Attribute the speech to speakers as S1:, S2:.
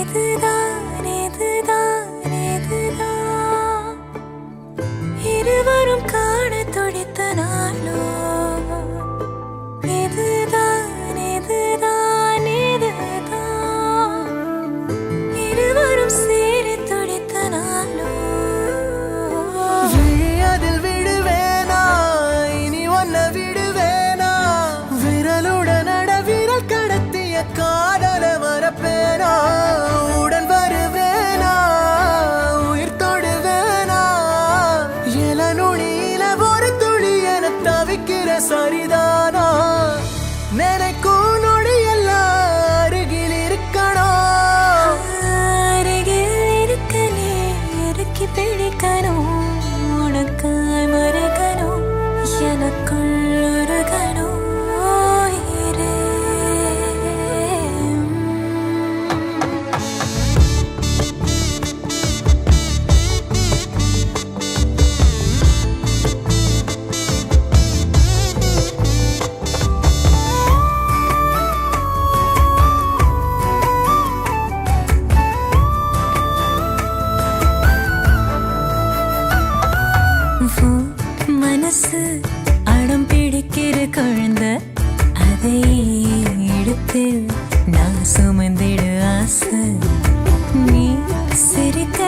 S1: இதுதான் இதுதான் இதுதான் இருவரும் காண துடித்த நாளோ இதுதான் இதுதான் இதுதான் இருவரும் சேர துடித்த நாளோ
S2: விழியதில் விடுவேனா இனி ஒன்ன விடுவேனா விரலுடன் விரல் கடத்திய காதல மறப்பேனா உடன் வருவேனா உயிர் தொடுவேனா எல நுனியில ஒரு துளி என தவிக்கிற சரிதானா நினைக்கும் நொடியெல்லாம் அருகில் இருக்கணும்
S1: அருகில் இருக்க நீ இறுக்கி பிடிக்கணும் உனக்காய் மறக்கணும் எனக்குள் உருகணும் உயிரே. மனசு அடம் பிடிக்கிற குழந்தை அதை எடுத்து நான் சுமந்திடு ஆசை நீ சிரிக்க